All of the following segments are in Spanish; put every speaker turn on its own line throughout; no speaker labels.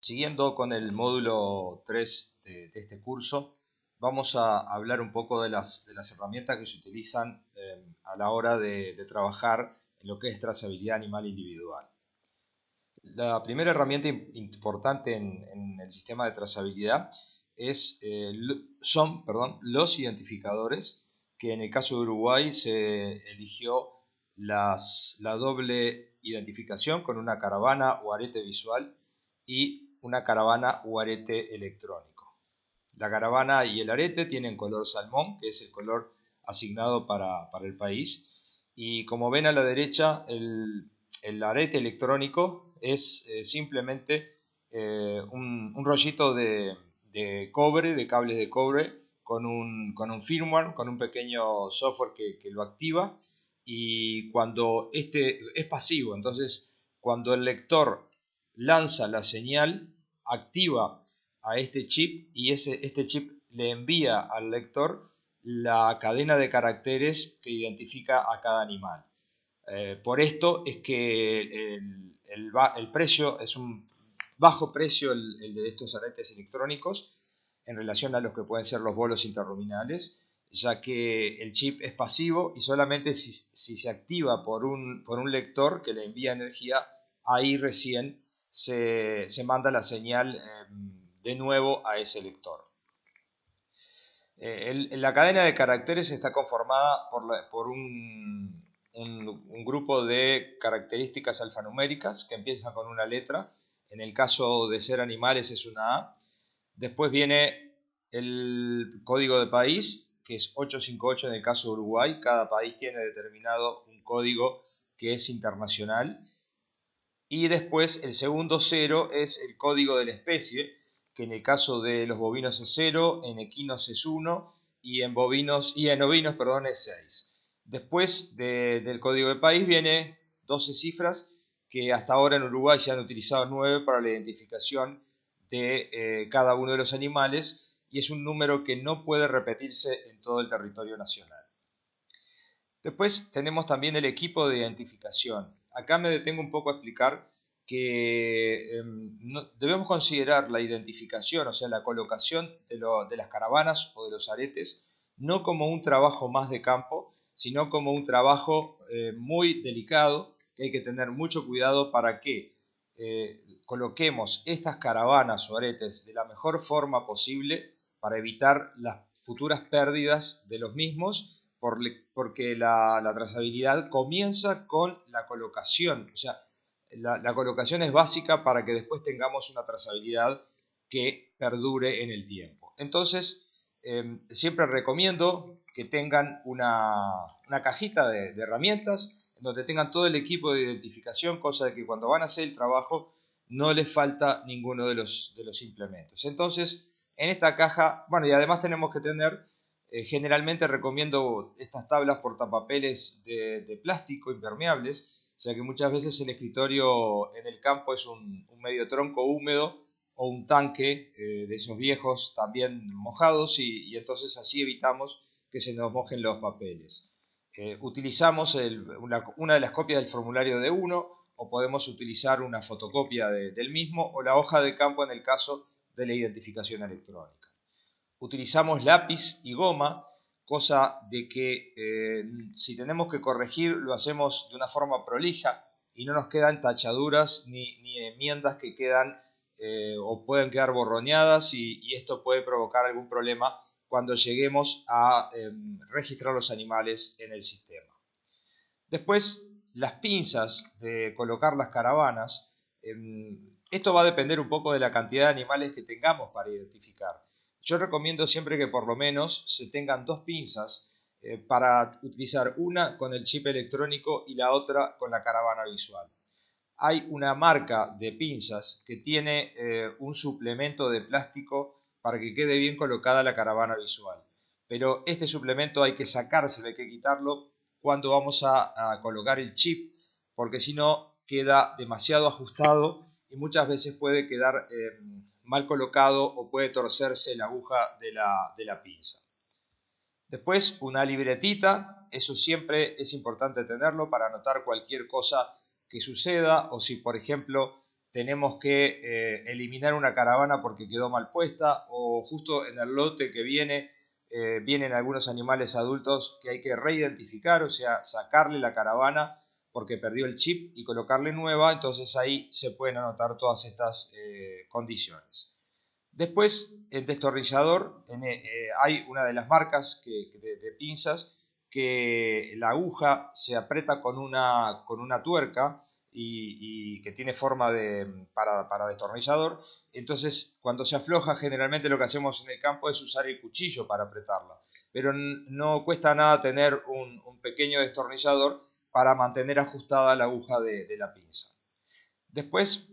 Siguiendo con el módulo 3 de este curso, vamos a hablar un poco de las herramientas que se utilizan a la hora de trabajar en lo que es trazabilidad animal individual. La primera herramienta importante en el sistema de trazabilidad son los identificadores, que en el caso de Uruguay se eligió la doble identificación con una caravana o arete visual y una caravana o arete electrónico. La caravana y el arete tienen color salmón, que es el color asignado para el país, y como ven a la derecha, el arete electrónico es simplemente un rollito de cobre, de cables de cobre, con un firmware, con un pequeño software que lo activa, y cuando este es pasivo, entonces cuando el lector lanza la señal, activa a este chip y este chip le envía al lector la cadena de caracteres que identifica a cada animal. Por esto es que el precio es un bajo precio el de estos aretes electrónicos en relación a los que pueden ser los bolos interluminales, ya que el chip es pasivo y solamente si se activa por un lector que le envía energía, ahí recién se manda la señal de nuevo a ese lector. La cadena de caracteres está conformada por un grupo de características alfanuméricas que empiezan con una letra. En el caso de ser animales es una A. Después viene el código de país, que es 858 en el caso de Uruguay. Cada país tiene determinado un código que es internacional. Y después el segundo 0 es el código de la especie, que en el caso de los bovinos es 0, en equinos es 1 y en ovinos es 6. Después del código de país viene 12 cifras que hasta ahora en Uruguay se han utilizado 9 para la identificación de cada uno de los animales, y es un número que no puede repetirse en todo el territorio nacional. Después tenemos también el equipo de identificación. Acá me detengo un poco a explicar que debemos considerar la identificación, o sea, la colocación de las caravanas o de los aretes, no como un trabajo más de campo, sino como un trabajo muy delicado, que hay que tener mucho cuidado para que coloquemos estas caravanas o aretes de la mejor forma posible para evitar las futuras pérdidas de los mismos, porque la trazabilidad comienza con la colocación, o sea, la colocación es básica para que después tengamos una trazabilidad que perdure en el tiempo. Entonces, siempre recomiendo que tengan una cajita de herramientas donde tengan todo el equipo de identificación, cosa de que cuando van a hacer el trabajo no les falta ninguno de los implementos. Entonces, en esta caja, bueno, y además tenemos que tener, generalmente recomiendo estas tablas portapapeles de plástico impermeables, ya que muchas veces el escritorio en el campo es un medio tronco húmedo o un tanque de esos viejos también mojados, y entonces así evitamos que se nos mojen los papeles. Utilizamos una de las copias del formulario de uno, o podemos utilizar una fotocopia del mismo, o la hoja de campo en el caso de la identificación electrónica. Utilizamos lápiz y goma, cosa de que si tenemos que corregir lo hacemos de una forma prolija y no nos quedan tachaduras ni enmiendas que quedan o pueden quedar borroneadas, y esto puede provocar algún problema cuando lleguemos a registrar los animales en el sistema. Después, las pinzas de colocar las caravanas. Esto va a depender un poco de la cantidad de animales que tengamos para identificar. Yo recomiendo siempre que por lo menos se tengan dos pinzas para utilizar una con el chip electrónico y la otra con la caravana visual. Hay una marca de pinzas que tiene un suplemento de plástico para que quede bien colocada la caravana visual. Pero este suplemento hay que sacárselo, hay que quitarlo cuando vamos a colocar el chip, porque si no queda demasiado ajustado y muchas veces puede quedar mal colocado o puede torcerse la aguja de la pinza. Después, una libretita, eso siempre es importante tenerlo para anotar cualquier cosa que suceda, o si por ejemplo tenemos que eliminar una caravana porque quedó mal puesta, o justo en el lote que vienen algunos animales adultos que hay que reidentificar, o sea, sacarle la caravana porque perdió el chip y colocarle nueva. Entonces ahí se pueden anotar todas estas condiciones. Después, el destornillador, hay una de las marcas de pinzas que la aguja se aprieta con una tuerca y que tiene forma para destornillador. Entonces, cuando se afloja, generalmente lo que hacemos en el campo es usar el cuchillo para apretarla. Pero no cuesta nada tener un pequeño destornillador para mantener ajustada la aguja de la pinza. Después,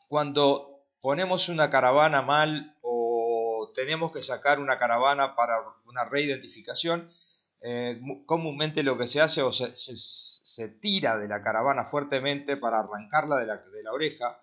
cuando ponemos una caravana mal o tenemos que sacar una caravana para una reidentificación, comúnmente lo que se hace o se tira de la caravana fuertemente para arrancarla de la oreja,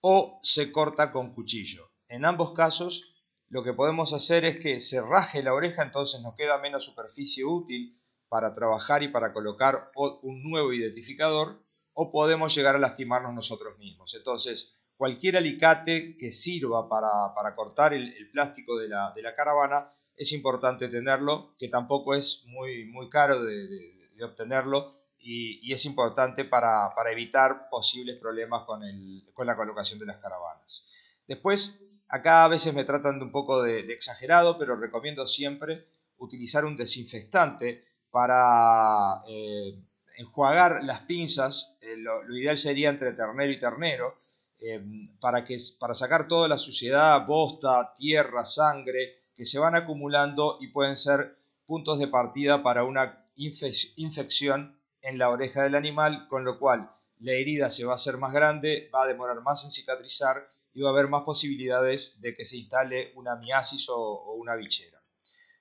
o se corta con cuchillo. En ambos casos, lo que podemos hacer es que se raje la oreja, entonces nos queda menos superficie útil para trabajar y para colocar un nuevo identificador, o podemos llegar a lastimarnos nosotros mismos. Entonces, cualquier alicate que sirva para cortar el plástico de la caravana es importante tenerlo, que tampoco es muy caro de obtenerlo, y es importante para evitar posibles problemas con la colocación de las caravanas. Después, acá a veces me tratan de un poco de exagerado, pero recomiendo siempre utilizar un desinfectante para enjuagar las pinzas. Lo ideal sería entre ternero y ternero, para sacar toda la suciedad, bosta, tierra, sangre, que se van acumulando y pueden ser puntos de partida para una infección en la oreja del animal, con lo cual la herida se va a hacer más grande, va a demorar más en cicatrizar y va a haber más posibilidades de que se instale una miasis o una bichera.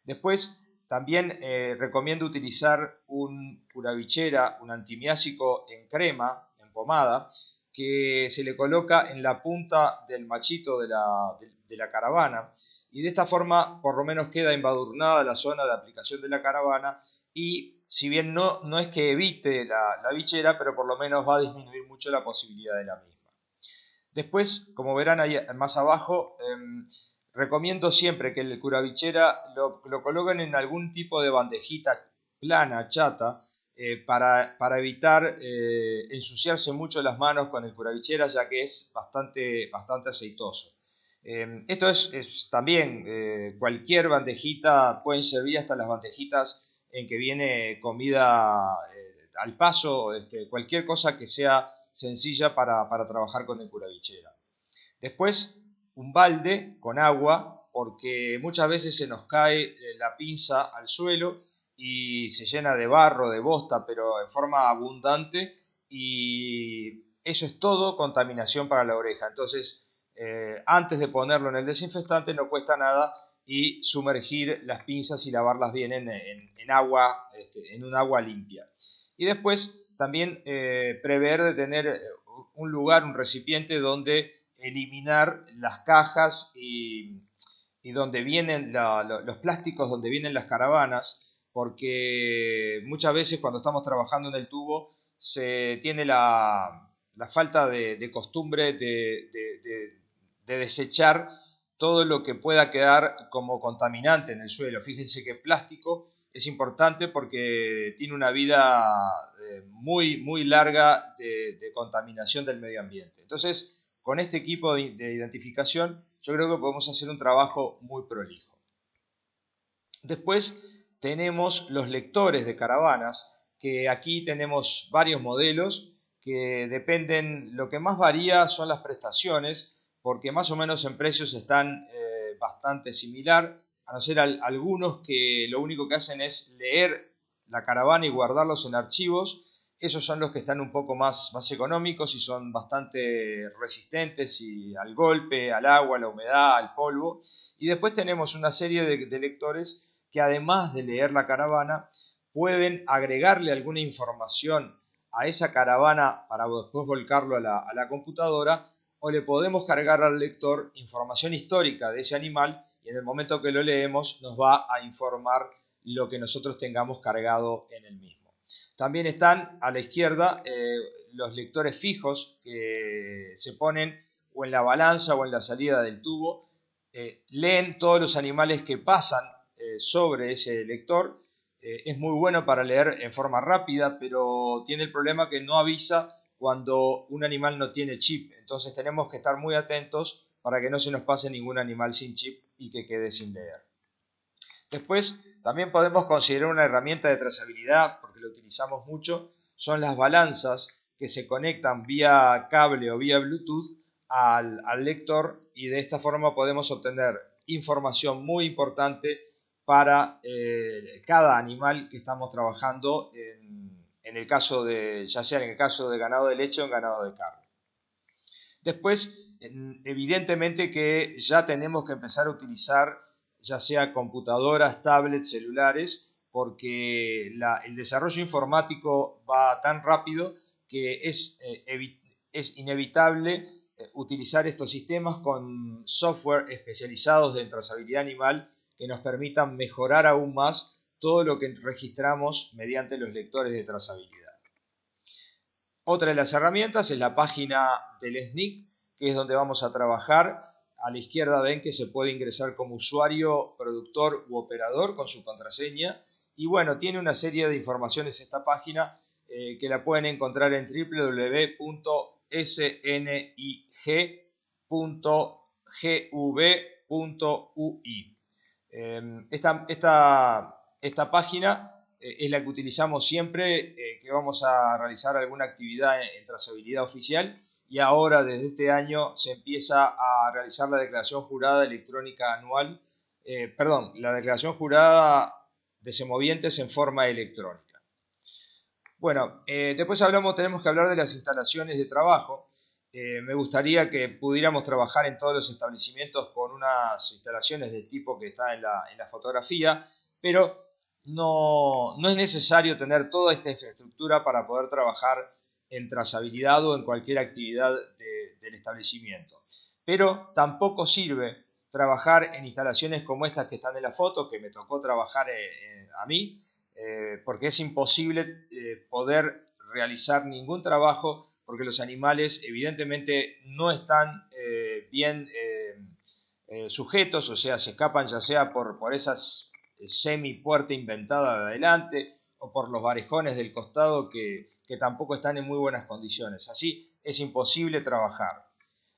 Después, también recomiendo utilizar un curabichera, un antimiásico en crema, en pomada, que se le coloca en la punta del machito de la caravana, y de esta forma por lo menos queda embadurnada la zona de aplicación de la caravana, y si bien no es que evite la bichera, pero por lo menos va a disminuir mucho la posibilidad de la misma. Después, como verán ahí más abajo, recomiendo siempre que el curabichera lo coloquen en algún tipo de bandejita plana, chata, para evitar ensuciarse mucho las manos con el curabichera, ya que es bastante aceitoso. Esto es también cualquier bandejita, pueden servir hasta las bandejitas en que viene comida al paso, cualquier cosa que sea sencilla para trabajar con el curabichera. Después, un balde con agua, porque muchas veces se nos cae la pinza al suelo y se llena de barro, de bosta, pero en forma abundante, y eso es todo contaminación para la oreja. Entonces, antes de ponerlo en el desinfectante no cuesta nada, y sumergir las pinzas y lavarlas bien en agua, en un agua limpia. Y después también prever de tener un lugar, un recipiente donde eliminar las cajas y donde vienen los plásticos, donde vienen las caravanas, porque muchas veces cuando estamos trabajando en el tubo se tiene la falta de costumbre de desechar todo lo que pueda quedar como contaminante en el suelo. Fíjense que plástico es importante porque tiene una vida muy larga de contaminación del medio ambiente. Entonces, con este equipo de identificación, yo creo que podemos hacer un trabajo muy prolijo. Después tenemos los lectores de caravanas, que aquí tenemos varios modelos que dependen, lo que más varía son las prestaciones, porque más o menos en precios están bastante similar, a no ser algunos que lo único que hacen es leer la caravana y guardarlos en archivos. Esos son los que están un poco más económicos y son bastante resistentes al golpe, al agua, a la humedad, al polvo. Y después tenemos una serie de lectores que, además de leer la caravana, pueden agregarle alguna información a esa caravana para después volcarlo a la computadora, o le podemos cargar al lector información histórica de ese animal, y en el momento que lo leemos nos va a informar lo que nosotros tengamos cargado en el mismo. También están a la izquierda los lectores fijos que se ponen o en la balanza o en la salida del tubo. Leen todos los animales que pasan sobre ese lector. Es muy bueno para leer en forma rápida, pero tiene el problema que no avisa cuando un animal no tiene chip. Entonces tenemos que estar muy atentos para que no se nos pase ningún animal sin chip y que quede sin leer. Después, también podemos considerar una herramienta de trazabilidad, porque lo utilizamos mucho, son las balanzas que se conectan vía cable o vía Bluetooth al lector, y de esta forma podemos obtener información muy importante para cada animal que estamos trabajando en el caso de, ya sea en el caso de ganado de leche o en ganado de carne. Después, evidentemente que ya tenemos que empezar a utilizar ya sea computadoras, tablets, celulares, porque el desarrollo informático va tan rápido que es inevitable utilizar estos sistemas con software especializados en trazabilidad animal que nos permitan mejorar aún más todo lo que registramos mediante los lectores de trazabilidad. Otra de las herramientas es la página del SNCC, que es donde vamos a trabajar. A la izquierda ven que se puede ingresar como usuario, productor u operador con su contraseña. Y bueno, tiene una serie de informaciones esta página que la pueden encontrar en www.snig.gv.ui. Esta página es la que utilizamos siempre que vamos a realizar alguna actividad en trazabilidad oficial, y ahora desde este año se empieza a realizar la declaración jurada electrónica anual, la declaración jurada de semovientes en forma electrónica. Bueno, después tenemos que hablar de las instalaciones de trabajo. Me gustaría que pudiéramos trabajar en todos los establecimientos con unas instalaciones del tipo que está en la fotografía, pero no es necesario tener toda esta infraestructura para poder trabajar en trazabilidad o en cualquier actividad del establecimiento. Pero tampoco sirve trabajar en instalaciones como estas que están en la foto, que me tocó trabajar a mí, porque es imposible poder realizar ningún trabajo porque los animales evidentemente no están bien sujetos, o sea, se escapan ya sea por esas semi-puerta inventada de adelante o por los varejones del costado que tampoco están en muy buenas condiciones. Así es imposible trabajar.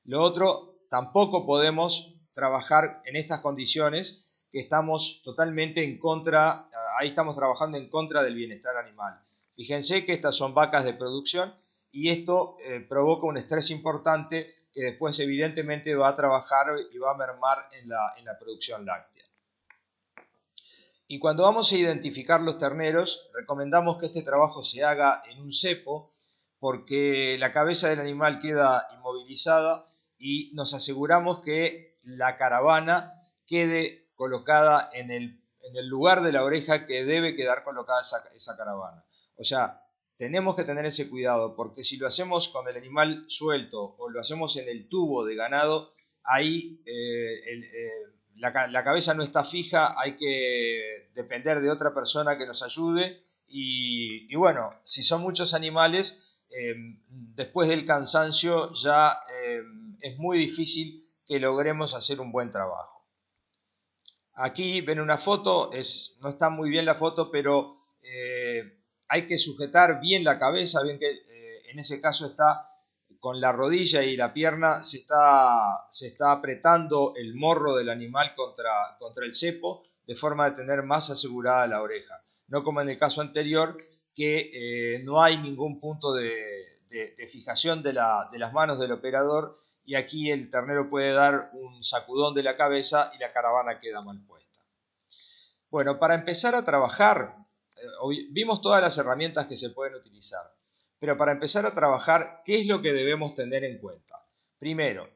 Lo otro, tampoco podemos trabajar en estas condiciones que estamos totalmente en contra, ahí estamos trabajando en contra del bienestar animal. Fíjense que estas son vacas de producción y esto provoca un estrés importante que después evidentemente va a trabajar y va a mermar en la producción láctea. Y cuando vamos a identificar los terneros, recomendamos que este trabajo se haga en un cepo, porque la cabeza del animal queda inmovilizada y nos aseguramos que la caravana quede colocada en el lugar de la oreja que debe quedar colocada esa caravana. O sea, tenemos que tener ese cuidado, porque si lo hacemos con el animal suelto o lo hacemos en el tubo de ganado, ahí la cabeza no está fija, hay que depender de otra persona que nos ayude y bueno, si son muchos animales, después del cansancio ya es muy difícil que logremos hacer un buen trabajo. Aquí ven una foto, no está muy bien la foto, pero hay que sujetar bien la cabeza, bien que en ese caso está con la rodilla y la pierna, se está apretando el morro del animal contra el cepo, de forma de tener más asegurada la oreja. No como en el caso anterior, que no hay ningún punto de fijación de las manos del operador, y aquí el ternero puede dar un sacudón de la cabeza y la caravana queda mal puesta. Bueno, para empezar a trabajar, vimos todas las herramientas que se pueden utilizar, pero para empezar a trabajar, ¿qué es lo que debemos tener en cuenta? Primero,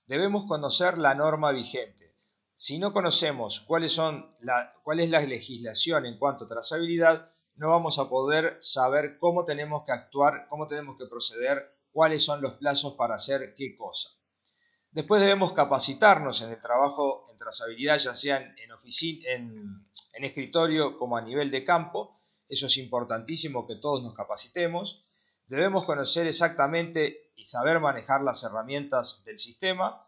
debemos conocer la norma vigente. Si no conocemos cuál es la legislación en cuanto a trazabilidad, no vamos a poder saber cómo tenemos que actuar, cómo tenemos que proceder, cuáles son los plazos para hacer qué cosa. Después debemos capacitarnos en el trabajo en trazabilidad, ya sea en escritorio como a nivel de campo, Eso es importantísimo que todos nos capacitemos. Debemos conocer exactamente y saber manejar las herramientas del sistema.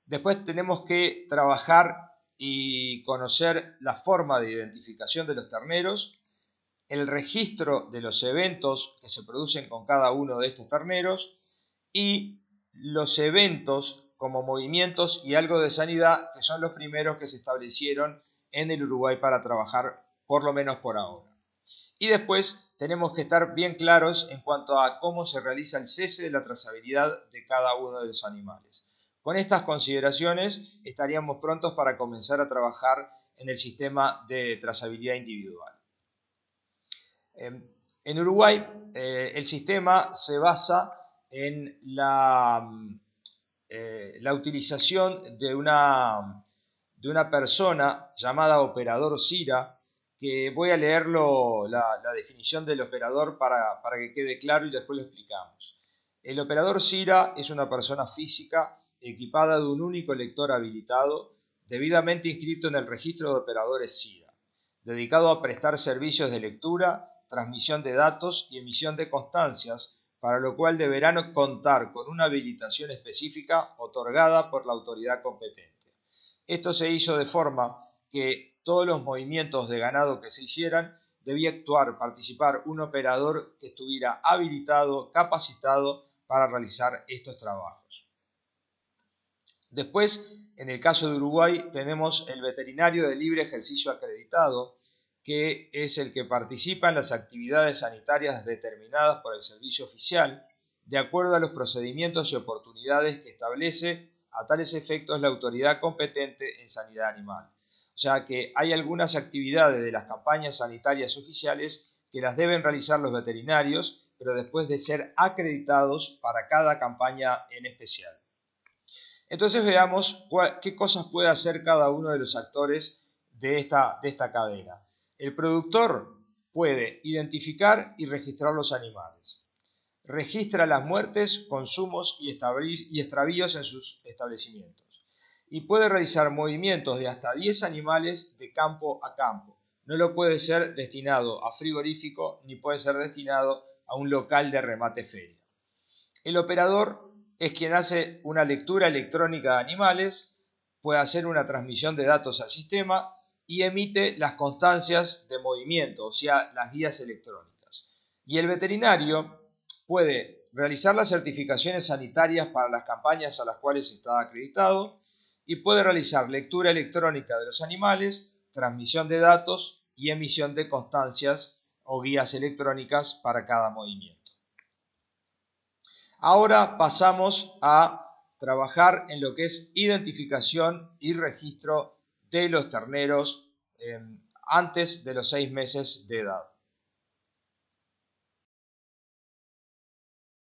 Después tenemos que trabajar y conocer la forma de identificación de los terneros, el registro de los eventos que se producen con cada uno de estos terneros y los eventos como movimientos y algo de sanidad, que son los primeros que se establecieron en el Uruguay para trabajar, por lo menos por ahora. Y después tenemos que estar bien claros en cuanto a cómo se realiza el cese de la trazabilidad de cada uno de los animales. Con estas consideraciones estaríamos prontos para comenzar a trabajar en el sistema de trazabilidad individual. En Uruguay el sistema se basa en la utilización de una persona llamada operador CIRA, que voy a leerlo la definición del operador para que quede claro y después lo explicamos. El operador CIRA es una persona física equipada de un único lector habilitado, debidamente inscrito en el registro de operadores CIRA, dedicado a prestar servicios de lectura, transmisión de datos y emisión de constancias, para lo cual deberán contar con una habilitación específica otorgada por la autoridad competente. Esto se hizo de forma que todos los movimientos de ganado que se hicieran debía participar un operador que estuviera habilitado, capacitado para realizar estos trabajos. Después, en el caso de Uruguay, tenemos el veterinario de libre ejercicio acreditado, que es el que participa en las actividades sanitarias determinadas por el servicio oficial, de acuerdo a los procedimientos y oportunidades que establece a tales efectos la autoridad competente en sanidad animal. O sea que hay algunas actividades de las campañas sanitarias oficiales que las deben realizar los veterinarios, pero después de ser acreditados para cada campaña en especial. Entonces veamos qué cosas puede hacer cada uno de los actores de esta cadena. El productor puede identificar y registrar los animales. Registra las muertes, consumos y extravíos en sus establecimientos. Y puede realizar movimientos de hasta 10 animales de campo a campo. No lo puede ser destinado a frigorífico ni puede ser destinado a un local de remate feria. El operador es quien hace una lectura electrónica de animales, puede hacer una transmisión de datos al sistema y emite las constancias de movimiento, o sea, las guías electrónicas. Y el veterinario puede realizar las certificaciones sanitarias para las campañas a las cuales está acreditado y puede realizar lectura electrónica de los animales, transmisión de datos y emisión de constancias o guías electrónicas para cada movimiento. Ahora pasamos a trabajar en lo que es identificación y registro de los terneros antes de los 6 meses de edad.